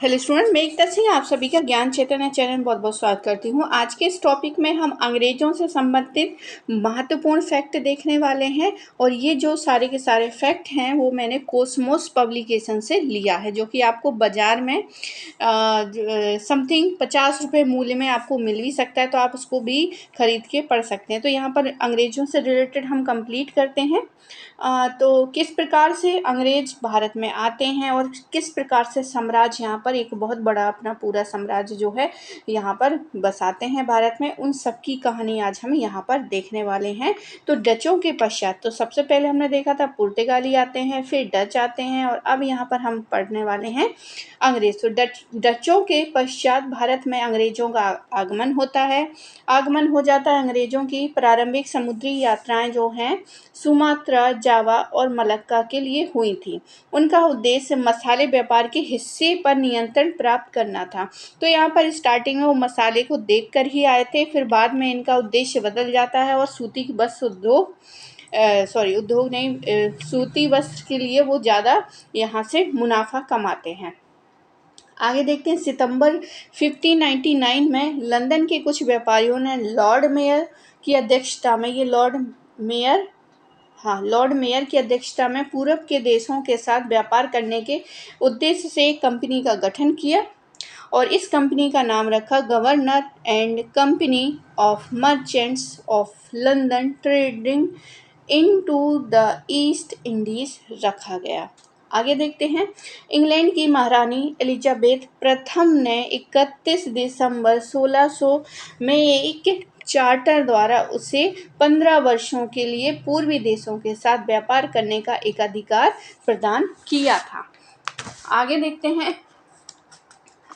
Hello student, मैं एकता सिंह आप सभी का ज्ञान चैतन्य चैनल में बहुत बहुत स्वागत करती हूँ। आज के इस टॉपिक में हम अंग्रेजों से संबंधित महत्वपूर्ण फैक्ट देखने वाले हैं और ये जो सारे के सारे फैक्ट हैं वो मैंने कोसमोस पब्लिकेशन से लिया है, जो कि आपको बाज़ार में समथिंग 50 रुपये मूल्य में आपको मिल भी सकता है, तो आप उसको भी खरीद के पढ़ सकते हैं। तो यहाँ पर अंग्रेजों से रिलेटेड हम कंप्लीट करते हैं। तो किस प्रकार से अंग्रेज भारत में आते हैं और किस प्रकार से साम्राज्य यहाँ पर एक बहुत बड़ा अपना पूरा साम्राज्य जो है यहाँ पर बसाते हैं भारत में, उन सब की कहानी आज हम यहाँ पर देखने वाले हैं। तो डचों के पश्चात तो सबसे पहले हमने देखा था पुर्तगाली आते हैं, फिर डच आते हैं और अब यहाँ पर हम पढ़ने वाले हैं अंग्रेज। तो डचों के पश्चात भारत में अंग्रेजों का आगमन होता है। आगमन हो जाता है अंग्रेजों की। प्रारंभिक समुद्री यात्राएं जो हैं सुमात्रा, जावा और मलक्का के लिए हुई थी। उनका उद्देश्य मसाले व्यापार के हिस्से पर नियंत्रण प्राप्त करना था। तो यहाँ पर स्टार्टिंग में वो मसाले को देखकर ही आए थे, फिर बाद में इनका उद्देश्य बदल जाता है और सूती वस्त्र उद्योग उद्योग नहीं, सूती वस्त्र के लिए वो ज़्यादा यहाँ से मुनाफा कमाते हैं। आगे देखते हैं। सितंबर 1599 में लंदन के कुछ व्यापारियों ने लॉर्ड मेयर की अध्यक्षता में लॉर्ड मेयर की अध्यक्षता में पूर्व के देशों के साथ व्यापार करने के उद्देश्य से एक कंपनी का गठन किया और इस कंपनी का नाम रखा governor and company of merchants of London trading into the East Indies रखा गया। आगे देखते हैं। इंग्लैंड की महारानी एलिजाबेथ प्रथम ने 31 दिसंबर 1600 में एक चार्टर द्वारा उसे 15 वर्षों के लिए पूर्वी देशों के साथ व्यापार करने का एक अधिकार प्रदान किया था। आगे देखते हैं।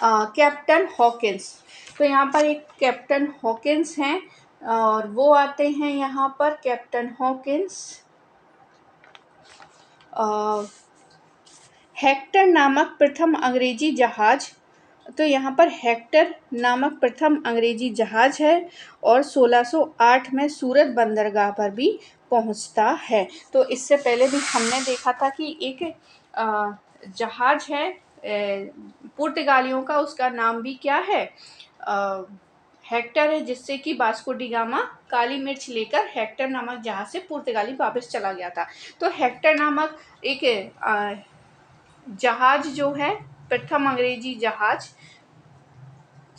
Captain Hawkins. तो यहाँ पर एक कैप्टन हॉकिंस हैं और वो आते हैं यहाँ पर। कैप्टन हॉकिंस हेक्टर नामक प्रथम अंग्रेजी जहाज। तो यहाँ पर हेक्टर नामक प्रथम अंग्रेजी जहाज है और 1608 में सूरत बंदरगाह पर भी पहुँचता है। तो इससे पहले भी हमने देखा था कि एक जहाज है पुर्तगालियों का, उसका नाम भी क्या है, हेक्टर है, जिससे कि वास्को डी गामा काली मिर्च लेकर हेक्टर नामक जहाज से पुर्तगाली वापस चला गया था। तो हेक्टर नामक एक जहाज जो है, प्रथम अंग्रेजी जहाज,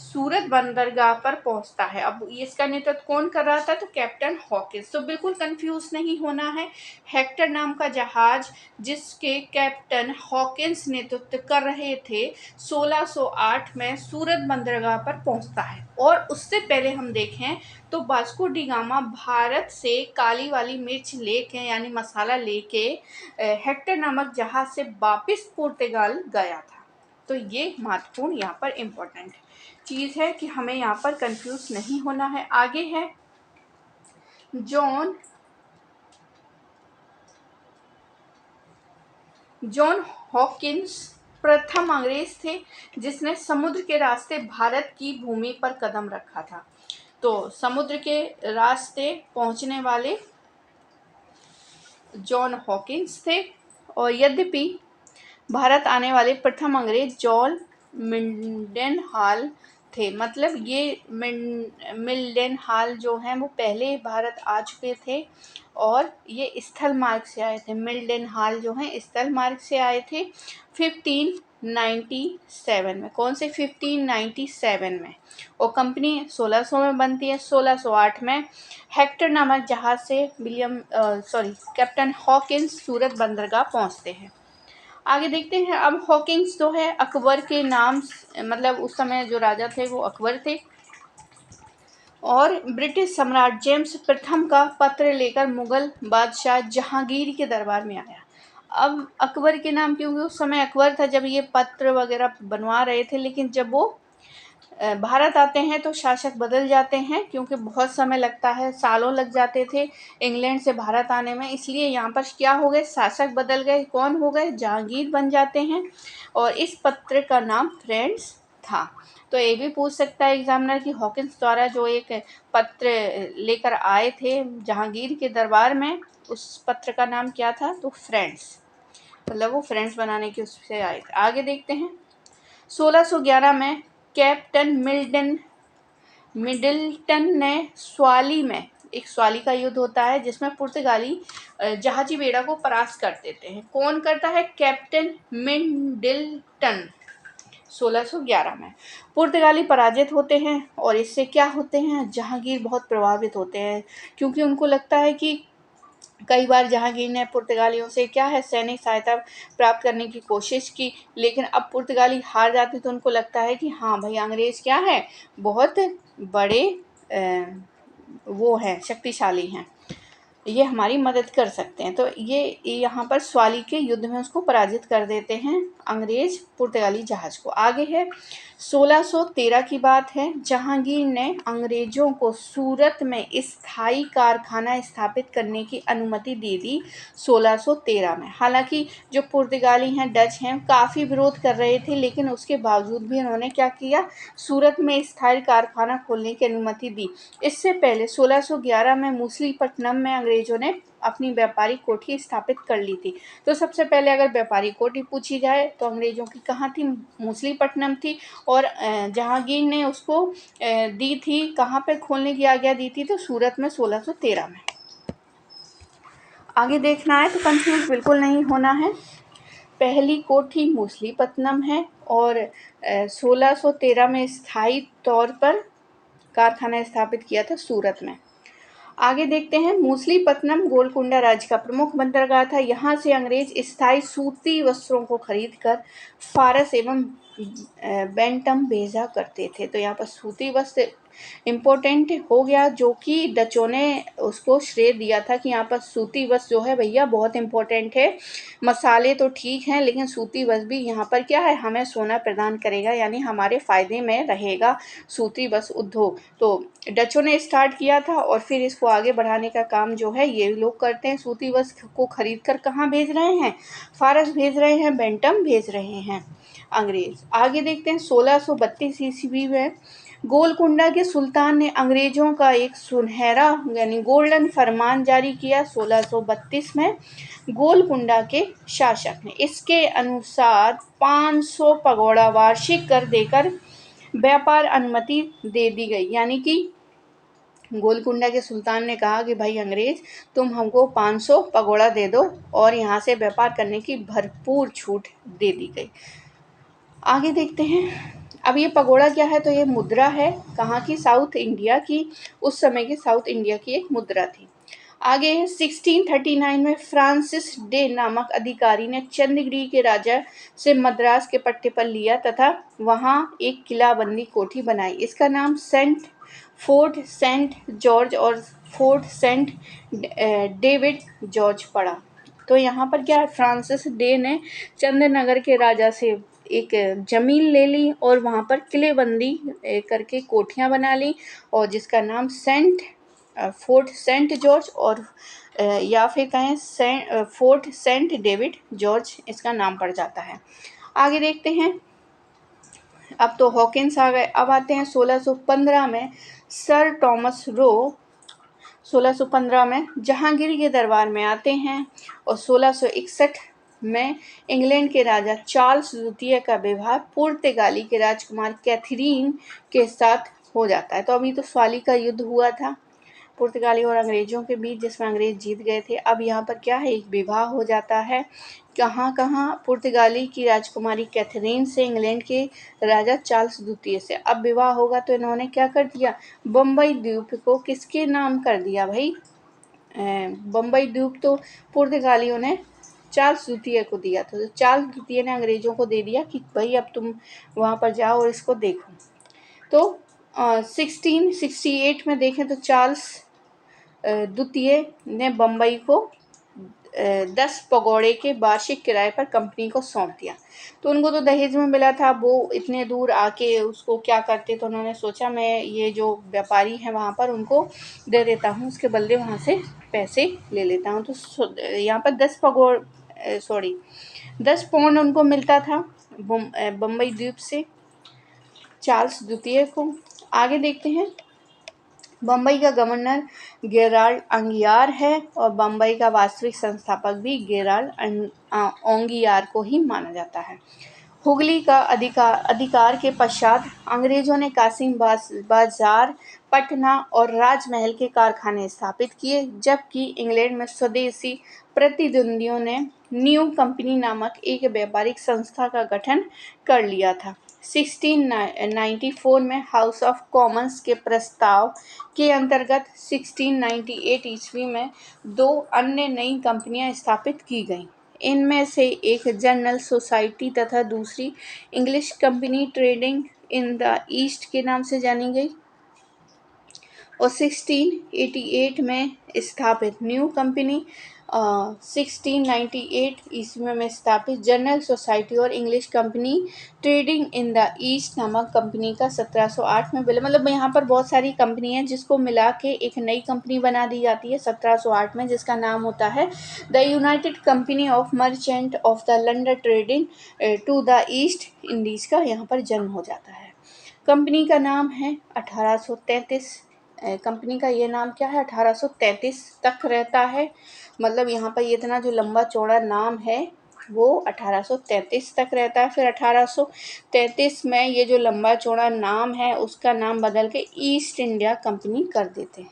सूरत बंदरगाह पर पहुंचता है। अब इसका नेतृत्व कौन कर रहा था? तो कैप्टन हॉकिंस। तो बिल्कुल कंफ्यूज नहीं होना है। हेक्टर नाम का जहाज जिसके कैप्टन हॉकिंस नेतृत्व कर रहे थे 1608 में सूरत बंदरगाह पर पहुंचता है। और उससे पहले हम देखें तो वास्को डी गामा भारत से काली वाली मिर्च लेके यानी मसाला लेके हेक्टर नामक जहाज से वापिस पुर्तगाल गया था। तो ये महत्वपूर्ण यहाँ पर इम्पोर्टेंट चीज़ है कि हमें यहाँ पर कंफ्यूज नहीं होना है। आगे है जॉन हॉकिंस प्रथम अंग्रेज थे जिसने समुद्र के रास्ते भारत की भूमि पर कदम रखा था। तो समुद्र के रास्ते पहुंचने वाले जॉन हॉकिंस थे और यद्यपि भारत आने वाले प्रथम अंग्रेज जॉन मिल्डेनहाल थे। मतलब ये मिल्डेनहाल जो हैं वो पहले भारत आ चुके थे और ये स्थल मार्ग से आए थे। मिल्डेनहाल जो हैं स्थल मार्ग से आए थे 1597 में। कौन से 1597 में? और कंपनी 1600 में बनती है। 1608 में हेक्टर नामक जहाज से कैप्टन हॉकिंस सूरत बंदरगाह पहुंचते हैं। आगे देखते हैं। अब हॉकिंस जो है अकबर के नाम, मतलब उस समय जो राजा थे वो अकबर थे और ब्रिटिश सम्राट जेम्स प्रथम का पत्र लेकर मुगल बादशाह जहांगीर के दरबार में आया। अब अकबर के नाम क्योंकि उस समय अकबर था जब ये पत्र वगैरह बनवा रहे थे, लेकिन जब वो भारत आते हैं तो शासक बदल जाते हैं क्योंकि बहुत समय लगता है, सालों लग जाते थे इंग्लैंड से भारत आने में। इसलिए यहाँ पर क्या हो गए, शासक बदल गए। कौन हो गए? जहांगीर बन जाते हैं और इस पत्र का नाम फ्रेंड्स था। तो ये भी पूछ सकता है एग्जामिनर कि हॉकिंस द्वारा जो एक पत्र लेकर आए थे जहांगीर के दरबार में, उस पत्र का नाम क्या था? तो फ्रेंड्स, मतलब वो फ्रेंड्स बनाने के उससे आए थे। आगे देखते हैं। 1611 में कैप्टन मिडल्टन ने स्वाली में, एक स्वाली का युद्ध होता है जिसमें पुर्तगाली जहाजी बेड़ा को परास्त कर देते हैं। कौन करता है? Captain Middleton. 1611 में पुर्तगाली पराजित होते हैं और इससे क्या होते हैं, जहांगीर बहुत प्रभावित होते हैं, क्योंकि उनको लगता है कि कई बार जहांगीर ने पुर्तगालियों से क्या है सैनिक सहायता प्राप्त करने की कोशिश की, लेकिन अब पुर्तगाली हार जाते तो उनको लगता है कि हाँ भाई अंग्रेज़ क्या है, बहुत बड़े वो हैं, शक्तिशाली हैं, ये हमारी मदद कर सकते हैं। तो ये यहाँ पर स्वाली के युद्ध में उसको पराजित कर देते हैं अंग्रेज पुर्तगाली जहाज को। आगे है 1613 की बात है। जहांगीर ने अंग्रेजों को सूरत में स्थायी कारखाना स्थापित करने की अनुमति दे दी 1613 में। हालांकि जो पुर्तगाली हैं, डच हैं, काफ़ी विरोध कर रहे थे, लेकिन उसके बावजूद भी उन्होंने क्या किया, सूरत में स्थायी कारखाना खोलने की अनुमति दी। इससे पहले 1611 में मूसलीपट्टनम में अंग्रेजों ने अपनी व्यापारिक कोठी स्थापित कर ली थी। तो सबसे पहले अगर व्यापारिक कोठी पूछी जाए तो अंग्रेजों की कहाँ थी? मूसलीपट्टनम थी। और जहांगीर ने उसको दी थी, कहाँ पे खोलने की आज्ञा दी थी? तो सूरत में 1613 में। आगे देखना है तो कंफ्यूज बिल्कुल नहीं होना है। पहली कोठी मूसलीपट्टनम है और 1613 में स्थायी तौर पर कारखाना स्थापित किया था सूरत में। आगे देखते हैं, मूसलीपट्टनम गोलकुंडा राज्य का प्रमुख बंदरगाह था। यहाँ से अंग्रेज स्थायी सूती वस्त्रों को खरीदकर फारस एवं बेंटम भेजा करते थे। तो यहाँ पर सूती वस्त्र इम्पोर्टेंट हो गया, जो कि डचों ने उसको श्रेय दिया था कि यहाँ पर सूती वस्त्र जो है भैया बहुत इम्पोर्टेंट है। मसाले तो ठीक हैं, लेकिन सूती वस्त्र भी यहाँ पर क्या है, हमें सोना प्रदान करेगा, यानी हमारे फ़ायदे में रहेगा सूती वस्त्र उद्योग। तो डचों ने स्टार्ट किया था और फिर इसको आगे बढ़ाने का काम जो है ये लोग करते हैं। सूती वस्त्र को खरीद कर कहाँ भेज रहे हैं? फारस भेज रहे हैं, बेंटम भेज रहे हैं अंग्रेज। आगे देखते हैं, 1632 ईस्वी में गोलकुंडा के सुल्तान ने अंग्रेजों का एक सुनहरा यानी गोल्डन फरमान जारी किया 1632 में। गोलकुंडा के शासक ने इसके अनुसार 500 पगोड़ा वार्षिक कर देकर व्यापार अनुमति दे दी गई। यानी कि गोलकुंडा के सुल्तान ने कहा कि भाई अंग्रेज, तुम हमको 500 पगोड़ा दे दो, और यहाँ से व्यापार करने की भरपूर छूट दे दी गई। आगे देखते हैं, अब ये पगोड़ा क्या है? तो ये मुद्रा है, कहाँ की? साउथ इंडिया की, उस समय की साउथ इंडिया की एक मुद्रा थी। आगे 1639 में फ्रांसिस डे नामक अधिकारी ने चंद्रगिरी के राजा से मद्रास के पट्टे पर लिया तथा वहाँ एक किलाबंदी कोठी बनाई। इसका नाम फोर्ट सेंट जॉर्ज और फोर्ट सेंट डेविड जॉर्ज पड़ा। तो यहाँ पर क्या है, फ्रांसिस डे ने चंद्रनगर के राजा से एक ज़मीन ले ली और वहाँ पर किलेबंदी करके कोठियाँ बना ली, और जिसका नाम फोर्ट सेंट जॉर्ज और या फिर कहें फोर्ट सेंट डेविड जॉर्ज इसका नाम पड़ जाता है। आगे देखते हैं, अब तो हॉकिंस आ गए। अब आते हैं 1615 में सर टॉमस रो 1615 में जहांगीर के दरबार में आते हैं, और 1661 में इंग्लैंड के राजा चार्ल्स द्वितीय का विवाह पुर्तगाली के राजकुमार कैथरीन के साथ हो जाता है। तो अभी तो स्वाली का युद्ध हुआ था पुर्तगाली और अंग्रेज़ों के बीच, जिसमें अंग्रेज जीत गए थे। अब यहाँ पर क्या है, एक विवाह हो जाता है। कहाँ पुर्तगाली की राजकुमारी कैथरीन से इंग्लैंड के राजा चार्ल्स द्वितीय से। अब विवाह होगा तो इन्होंने क्या कर दिया, बम्बई द्वीप को किसके नाम कर दिया भाई? बम्बई द्वीप तो पुर्तगालियों ने चार्ल्स द्वितीय को दिया था। तो चार्ल्स द्वितीय ने अंग्रेज़ों को दे दिया कि भाई अब तुम वहाँ पर जाओ और इसको देखो। तो 1668 में देखें तो चार्ल्स द्वितीय ने बम्बई को 10 पगोड़े के वार्षिक किराए पर कंपनी को सौंप दिया। तो उनको तो दहेज में मिला था, वो इतने दूर आके उसको क्या करते, तो उन्होंने सोचा मैं ये जो व्यापारी हैं वहाँ पर उनको दे देता हूँ, उसके बदले वहाँ से पैसे ले लेता हूँ। तो यहाँ पर 10 पाउंड उनको मिलता था बम्बई द्वीप से, चार्ल्स द्वितीय को। आगे देखते हैं, बम्बई का गवर्नर गेराल्ड अंगियार है और बम्बई का वास्तविक संस्थापक भी गेराल्ड ओंगियार को ही माना जाता है। हुगली का अधिकार के पश्चात अंग्रेजों ने कासिम बाजार, पटना और राजमहल के कारखाने स्थापित किए, जबकि इंग्लैंड में स्वदेशी प्रतिद्वंदियों ने न्यू कंपनी नामक एक व्यापारिक संस्था का गठन कर लिया था। 1694 में हाउस ऑफ कॉमन्स के प्रस्ताव के अंतर्गत 1698 ईस्वी में दो अन्य नई कंपनियां स्थापित की गईं। इनमें से एक जनरल सोसाइटी तथा दूसरी English company trading in the east के नाम से जानी गई, और 1688 में स्थापित न्यू कंपनी 1698 ईस्वी में स्थापित जनरल सोसाइटी और English company trading in the east नामक कंपनी का 1708 में विलय। मतलब यहाँ पर बहुत सारी कंपनी है जिसको मिला के एक नई कंपनी बना दी जाती है 1708 में, जिसका नाम होता है the United Company of Merchant of the London trading to the East Indies का यहाँ पर जन्म हो जाता है। कंपनी का नाम है 1833। कंपनी का ये नाम क्या है, 1833 तक रहता है। मतलब यहाँ पर ये इतना जो लंबा चौड़ा नाम है वो 1833 तक रहता है। फिर 1833 में ये जो लंबा चौड़ा नाम है उसका नाम बदल के ईस्ट इंडिया कंपनी कर देते हैं।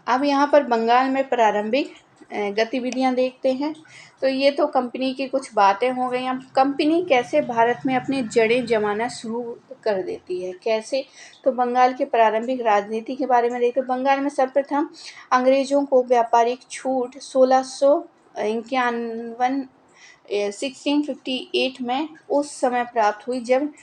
अब यहाँ पर बंगाल में प्रारंभिक गतिविधियां देखते हैं। तो ये तो कंपनी की कुछ बातें हो गई। अब कंपनी कैसे भारत में अपनी जड़ें जमाना शुरू कर देती है, कैसे, तो बंगाल के प्रारंभिक राजनीति के बारे में देखते हैं। बंगाल में सर्वप्रथम अंग्रेजों को व्यापारिक छूट 1651 1658 में उस समय प्राप्त हुई जब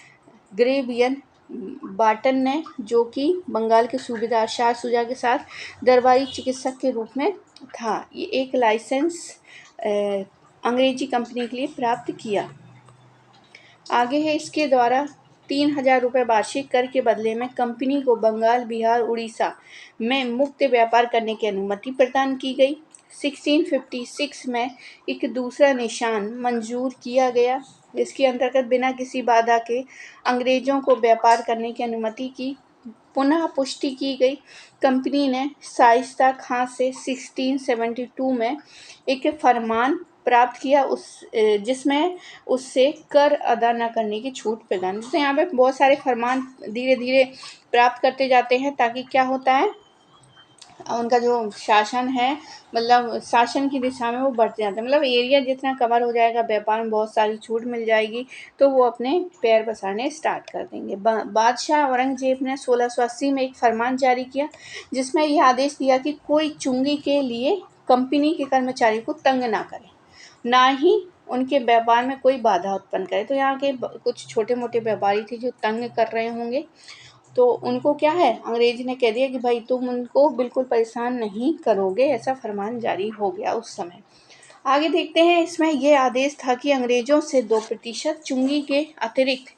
ग्रेवियन बाटन ने, जो कि बंगाल के सूबेदार शाह शुजा के साथ दरबारी चिकित्सक के रूप में था, ये एक लाइसेंस अंग्रेजी कंपनी के लिए प्राप्त किया। आगे है, इसके द्वारा 3000 रुपये वार्षिक कर के बदले में कंपनी को बंगाल, बिहार, उड़ीसा में मुक्त व्यापार करने की अनुमति प्रदान की गई। 1656 में एक दूसरा निशान मंजूर किया गया, इसके अंतर्गत बिना किसी बाधा के अंग्रेजों को व्यापार करने की अनुमति की पुनः पुष्टि की गई। कंपनी ने शाइस्ता खां से 1672 में एक फरमान प्राप्त किया जिसमें उससे कर अदा न करने की छूट प्रदान। तो यहाँ पे बहुत सारे फरमान धीरे धीरे प्राप्त करते जाते हैं, ताकि क्या होता है, उनका जो शासन है, मतलब शासन की दिशा में वो बढ़ते जाते हैं। मतलब एरिया जितना कवर हो जाएगा, व्यापार में बहुत सारी छूट मिल जाएगी, तो वो अपने पैर पसारने स्टार्ट कर देंगे। बादशाह औरंगजेब ने 1680 में एक फरमान जारी किया, जिसमें यह आदेश दिया कि कोई चुंगी के लिए कंपनी के कर्मचारी को तंग ना करे, ना ही उनके व्यापार में कोई बाधा उत्पन्न करे। तो यहाँ के कुछ छोटे मोटे व्यापारी थे जो तंग कर रहे होंगे, तो उनको क्या है, अंग्रेज ने कह दिया कि भाई तुम उनको बिल्कुल परेशान नहीं करोगे, ऐसा फरमान जारी हो गया उस समय। आगे देखते हैं, इसमें यह आदेश था कि अंग्रेजों से 2% चुंगी के अतिरिक्त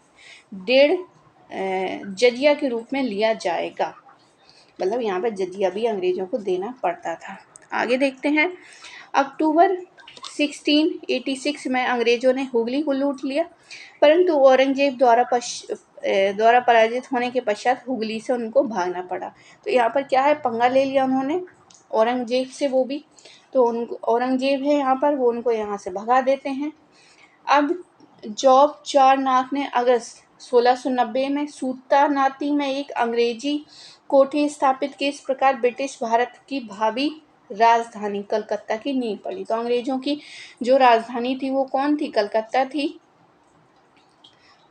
1.5 जजिया के रूप में लिया जाएगा। मतलब यहाँ पर जजिया भी अंग्रेजों को देना पड़ता था। आगे देखते हैं, अक्टूबर 1686 में अंग्रेजों ने हुगली को लूट लिया, परंतु औरंगजेब द्वारा पराजित होने के पश्चात हुगली से उनको भागना पड़ा। तो यहाँ पर क्या है, पंगा ले लिया उन्होंने औरंगजेब से, वो भी तो उनको औरंगजेब है यहाँ पर, वो उनको यहाँ से भगा देते हैं। अब जॉब चारनाक ने अगस्त 1690 में सूतानाती में एक अंग्रेजी कोठी स्थापित की। इस प्रकार ब्रिटिश भारत की भावी राजधानी कलकत्ता की नींव पड़ी। तो अंग्रेजों की जो राजधानी थी वो कौन थी, कलकत्ता थी।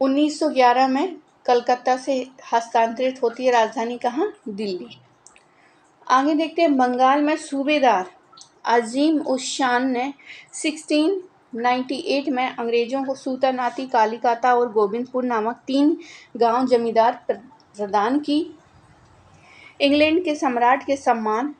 1911 में कलकत्ता से हस्तांतरित होती है राजधानी कहाँ, दिल्ली। आगे देखते हैं, बंगाल में सूबेदार अजीम उस शान ने 1698 में अंग्रेजों को सूतानाती, कालीकाता और गोविंदपुर नामक 3 गांव जमींदार प्रदान की। इंग्लैंड के सम्राट के सम्मान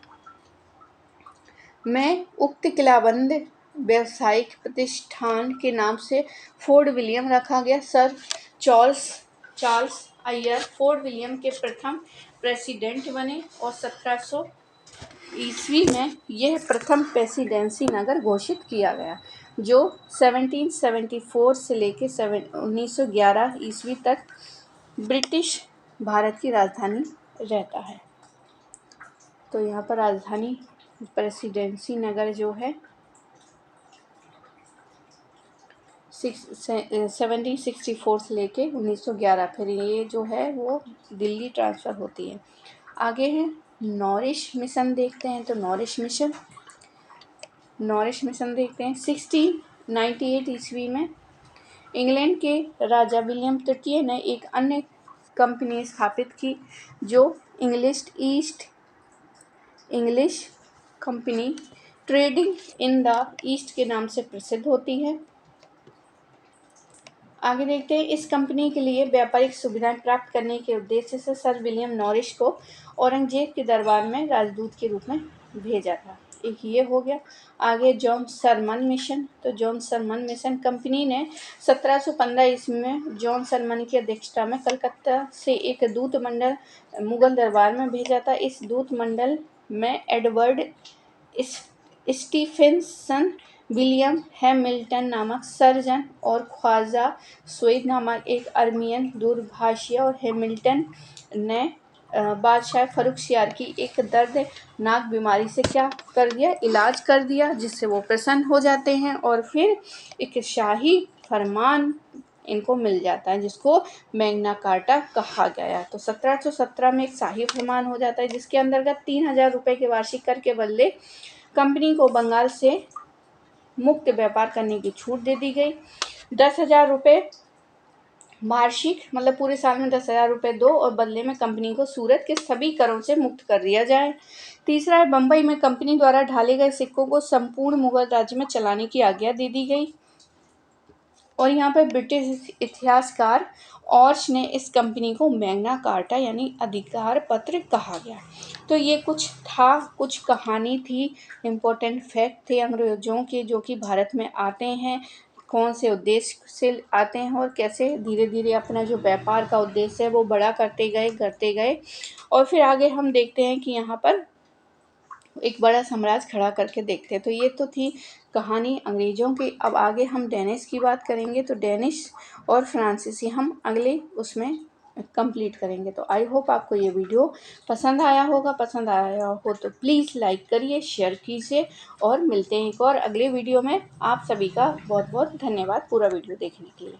में उक्त किलाबंद व्यावसायिक प्रतिष्ठान के नाम से फोर्ट विलियम रखा गया। Sir Charles Iyer fort William के प्रथम प्रेसिडेंट बने और 1700 ईस्वी में यह प्रथम प्रेसिडेंसी नगर घोषित किया गया, जो 1774 से लेकर 1911 ईस्वी तक ब्रिटिश भारत की राजधानी रहता है। तो यहाँ पर राजधानी प्रेसिडेंसी नगर जो है 1764 से लेके 1911, फिर ये जो है वो दिल्ली ट्रांसफ़र होती है। आगे है नॉरिश मिशन, देखते हैं। तो नॉरिश मिशन देखते हैं। 1698 ईस्वी में इंग्लैंड के राजा विलियम तृतीय ने एक अन्य कंपनी स्थापित की जो English company trading in the east के नाम से प्रसिद्ध होती है। आगे देखते हैं। इस कंपनी के लिए व्यापारिक सुविधाएं प्राप्त करने के उद्देश्य से सर विलियम नॉरिश को औरंगजेब के दरबार में राजदूत के रूप में भेजा था। एक ये हो गया। आगे जॉन सरमन मिशन। तो जॉन सरमन मिशन कंपनी ने 1715 ईस्वी में जॉन सरमन की अध्यक्षता में कलकत्ता से एक दूत मंडल मुगल दरबार में भेजा था। इस दूत मंडल में एडवर्ड स्टीफेंसन, विलियम हैमिल्टन नामक सर्जन और ख्वाजा स्वेद नामक एक अर्मियन दूरभाषी, और हैमिल्टन ने बादशाह फर्रुखसियार की एक दर्दनाक बीमारी से क्या कर दिया, इलाज कर दिया, जिससे वो प्रसन्न हो जाते हैं और फिर एक शाही फरमान इनको मिल जाता है जिसको मैग्ना कार्टा कहा गया। तो 1717 में एक शाही फरमान हो जाता है जिसके अंतर्गत 3000 रुपये के वार्षिक कर के बदले कंपनी को बंगाल से मुक्त व्यापार करने की छूट दे दी गई। 10,000 रुपये वार्षिक, मतलब पूरे साल में 10,000 रुपये दो और बदले में कंपनी को सूरत के सभी करों से मुक्त कर दिया जाए। तीसरा है बम्बई में कंपनी द्वारा ढाले गए सिक्कों को संपूर्ण मुगल राज्य में चलाने की आज्ञा दे दी गई। और यहाँ पर ब्रिटिश इतिहासकार ऑर्च ने इस कंपनी को मैग्ना कार्टा यानी अधिकार पत्र कहा गया। तो ये कुछ था, कुछ कहानी थी, इम्पोर्टेंट फैक्ट थे अंग्रेजों के जो कि भारत में आते हैं, कौन से उद्देश्य से आते हैं और कैसे धीरे धीरे अपना जो व्यापार का उद्देश्य है वो बड़ा करते गए। और फिर आगे हम देखते हैं कि यहाँ पर एक बड़ा साम्राज्य खड़ा करके देखते हैं। तो ये तो थी कहानी अंग्रेज़ों की। अब आगे हम डेनिश की बात करेंगे। तो डेनिश और फ्रांसीसी हम अगले उसमें कंप्लीट करेंगे। तो आई होप आपको ये वीडियो पसंद आया होगा। पसंद आया हो तो प्लीज़ लाइक करिए, शेयर कीजिए और मिलते हैं एक और अगले वीडियो में। आप सभी का बहुत बहुत धन्यवाद पूरा वीडियो देखने के लिए।